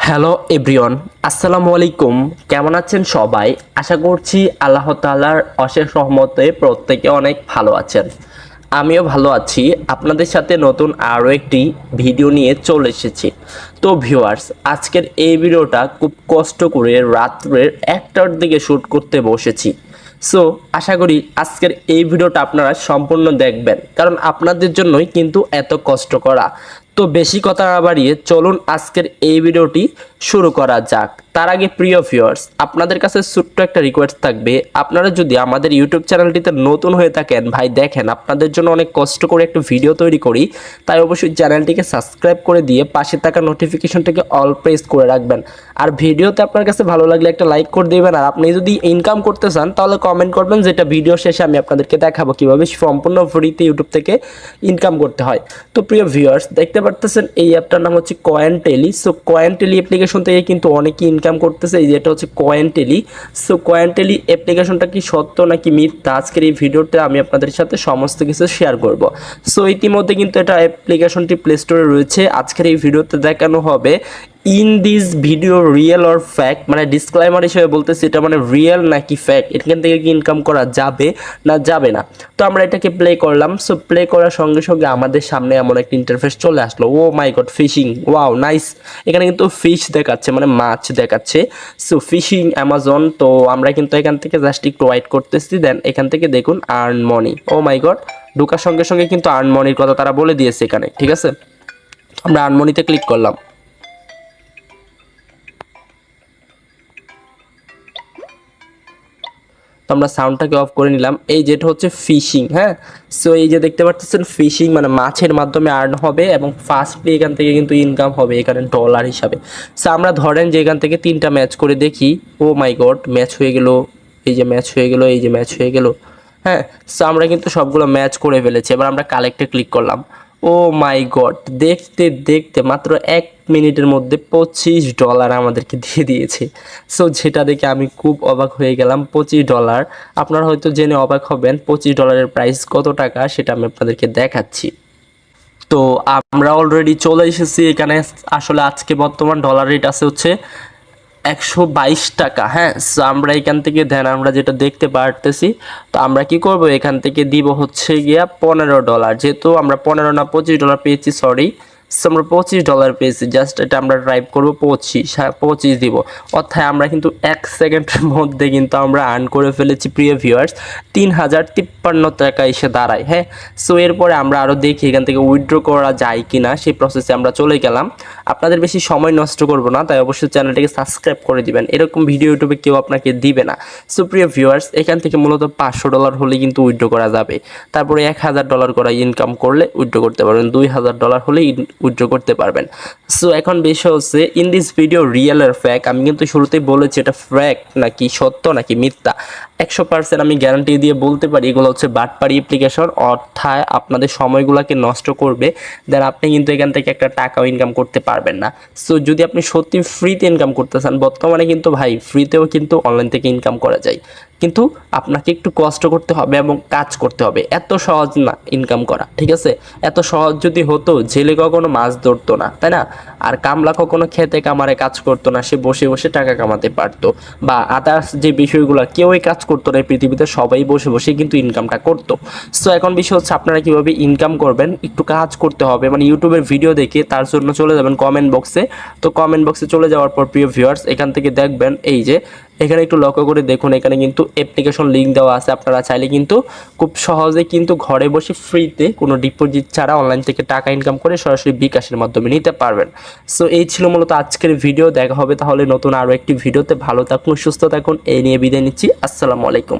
Hello everyone, আসসালামু আলাইকুম। কেমন আছেন সবাই? আশা করছি আল্লাহ তাআলার অশেষ রহমতে প্রত্যেকে অনেক ভালো আছেন। আমিও ভালো আছি। আপনাদের সাথে নতুন আরও একটি ভিডিও নিয়ে চলে এসেছি। তো ভিউয়ার্স, আজকের এই ভিডিওটা খুব কষ্ট করে রাত্রের 1টার দিকে শ্যুট করতে বসেছি। সো আশা করি আজকের এই ভিডিওটা আপনারা সম্পূর্ণ দেখবেন, কারণ আপনাদের জন্যই কিন্তু এত কষ্ট করা। তো বেশি কথা না বাড়িয়ে চলুন আজকের এই ভিডিওটি শুরু করা যাক। তার আগে প্রিয় ভিউয়ার্স, আপনাদের কাছে ছোট্ট একটা রিকোয়েস্ট থাকবে। আপনারা যদি আমাদের ইউটিউব চ্যানেলটিতে নতুন হয়ে থাকেন, ভাই দেখেন আপনাদের জন্য অনেক কষ্ট করে একটা ভিডিও তৈরি করি, তাই অবশ্যই চ্যানেলটিকে সাবস্ক্রাইব করে দিয়ে পাশে থাকা নোটিফিকেশনটাকে অল প্রেস করে রাখবেন। আর ভিডিওতে আপনার কাছে ভালো লাগলে একটা লাইক করে দিবেন। আর আপনি যদি ইনকাম করতে চান তাহলে কমেন্ট করবেন, যেটা ভিডিও শেষে আমি আপনাদেরকে দেখাবো কীভাবে সম্পূর্ণ ফ্রিতে ইউটিউব থেকে ইনকাম করতে হয়। তো প্রিয় ভিউয়ার্স, দেখতে পারতেছেন এই অ্যাপটার নাম হচ্ছে কয়েনটেলি। সো কয়েনটেলি অ্যাপ্লিকেশন থেকে কিন্তু অনেকেই ইনকাম করতেছে। এই যেটা হচ্ছে কয়েনটেলি। সো কয়েনটেলি অ্যাপ্লিকেশনটা কি সত্য নাকি মিথ্যা, আজকের এই ভিডিওতে আমি আপনাদের সাথে সমস্ত কিছু শেয়ার করব। সো ইতিমধ্যে কিন্তু এটা অ্যাপ্লিকেশনটি প্লে স্টোরে রয়েছে। আজকের এই ভিডিওতে দেখানো হবে in this video real or fact, মানে ডিসক্লাইমার হিসেবে বলতেছি এটা মানে রিয়েল নাকি ফ্যাক্ট, এখান থেকে কি ইনকাম করা যাবে না যাবে না। তো আমরা এটাকে প্লে করলাম। সো প্লে করার সঙ্গে সঙ্গে আমাদের সামনে এমন একটা ইন্টারফেস চলে আসলো। Oh my god, fishing, wow nice. এখানে কিন্তু ফিশ দেখাচ্ছে, মানে মাছ দেখাচ্ছে। So fishing Amazon. তো আমরা কিন্তু এখান থেকে জাস্ট একটু ওয়াইট করতেছি, দেন এখান থেকে দেখুন earn Moni. O my god, ঢোকার সঙ্গে সঙ্গে কিন্তু আর্ন মনির কথা তারা বলে দিয়েছে এখানে, ঠিক আছে। আমরা আর্ন মনিতে ক্লিক করলাম। তো আমরা সাউন্ডটাকে অফ করে নিলাম। এই যেটা হচ্ছে ফিশিং, হ্যাঁ। সো এই যে দেখতে পাচ্ছেন ফিশিং মানে মাছের মাধ্যমে আর্ন হবে এবং ফার্স্টলি এখান থেকে কিন্তু ইনকাম হবে এখানে ডলার হিসাবে। সো আমরা ধরেন যে এখান থেকে 3টা ম্যাচ করে দেখি। ও মাই গড, ম্যাচ হয়ে গেল, এই যে ম্যাচ হয়ে গেল, এই যে ম্যাচ হয়ে গেল, হ্যাঁ। সো আমরা কিন্তু সবগুলো ম্যাচ করে ফেলেছি। এবার আমরা কালেক্টে ক্লিক করলাম। ও মাই গড, দেখতে দেখতে মাত্র 1 মিনিটের মধ্যে $25 আমাদেরকে দিয়ে দিয়েছে। সো যেটা দেখে আমি খুব অবাক হয়ে গেলাম। $25, আপনারা হয়তো জেনে অবাক হবেন $25 প্রাইস কত টাকা, সেটা আমি আপনাদেরকে দেখাচ্ছি। তো আমরা অলরেডি চলে এসেছি এখানে। আসলে আজকে বর্তমান ডলার রেট আছে হচ্ছে 122 টাকা, হ্যাঁ। সো আমরা এখান থেকে দেন আমরা যেটা দেখতে পারতেছি, তো আমরা কি করব, এখান থেকে দিব হচ্ছে গিয়া $15, যেহেতু আমরা 15 না $25 পেয়েছি, সরি। সো আমরা $25 পেয়েছি, জাস্ট এটা আমরা ড্রাইভ করবো 25 দিব। অর্থাৎ আমরা কিন্তু 1 সেকেন্ডের মধ্যে কিন্তু আমরা আর্ন করে ফেলেছি প্রিয় ভিউয়ার্স। 3053 টাকা এসে দাঁড়ায়, হ্যাঁ। সো এরপরে আমরা আরও দেখি এখান থেকে উইথড্র করা যায় কি না, সেই প্রসেসে আমরা চলে গেলাম। আপনাদের বেশি সময় নষ্ট করব না, তাই অবশ্যই চ্যানেলটিকে সাবস্ক্রাইব করে দিবেন। এরকম ভিডিও ইউটিউবে কেউ আপনাকে দিবে না। সো প্রিয় ভিউয়ার্স, এখান থেকে মূলত $500 হলে কিন্তু উইথড্র করা যাবে। তারপরে $1000 করে ইনকাম করলে উইথড্র করতে পারবেন, $2000 হলে উইথড্র করতে পারবেন। সো এখন বিষয় হচ্ছে ইন দিস ভিডিও রিয়েল আর ফ্যাক্ট। আমি কিন্তু শুরুতেই বলেছি এটা ফ্যাক্ট নাকি সত্য নাকি মিথ্যা, 100% আমি গ্যারান্টি দিয়ে বলতে পারি এগুলো হচ্ছে বাটপারি অ্যাপ্লিকেশন। অর্থাৎ আপনাদের সময়গুলোকে নষ্ট করবে, দেন আপনি কিন্তু এখান থেকে একটা টাকাও ইনকাম করতে পারবেন না। সো যদি আপনি সত্যি ফ্রিতে ইনকাম করতে চান, বর্তমানে কিন্তু ভাই ফ্রিতেও কিন্তু অনলাইন থেকে ইনকাম করা যায়, কিন্তু আপনাকে একটু কষ্ট করতে হবে এবং কাজ করতে হবে। এত সহজ না ইনকাম করা, ঠিক আছে। এত সহজ যদি হতো জেলে কখনো মাছ ধরতো না, তাই না। আর কামলা কখনো খেতে কামারে কাজ করতো না, সে বসে বসে টাকা কামাতে পারতো। বা আদার্স যে বিষয়গুলো কেউই কাজ করতো না পৃথিবীতে, সবাই বসে বসে কিন্তু ইনকামটা করতো। সো এখন বিষয় হচ্ছে আপনারা কীভাবে ইনকাম করবেন, একটু কাজ করতে হবে। মানে ইউটিউবের ভিডিও দেখে তার জন্য চলে যাবেন কমেন্ট বক্সে। তো কমেন্ট বক্সে চলে যাওয়ার পর প্রিয় ভিউয়ার্স, এখান থেকে দেখবেন এই যে এখানে একটু লক্ষ্য করে দেখুন, এখানে কিন্তু অ্যাপ্লিকেশন লিঙ্ক দেওয়া আছে। আপনারা চাইলে কিন্তু খুব সহজে কিন্তু ঘরে বসে ফ্রিতে কোনো ডিপোজিট ছাড়া অনলাইন থেকে টাকা ইনকাম করে সরাসরি বিকাশের মাধ্যমে নিতে পারবেন। সো এই ছিল মূলত আজকের ভিডিও। দেখা হবে তাহলে নতুন আরও একটি ভিডিওতে। ভালো থাকুন, সুস্থ থাকুন, এই নিয়ে বিদায় নিচ্ছি। আসসালামু আলাইকুম।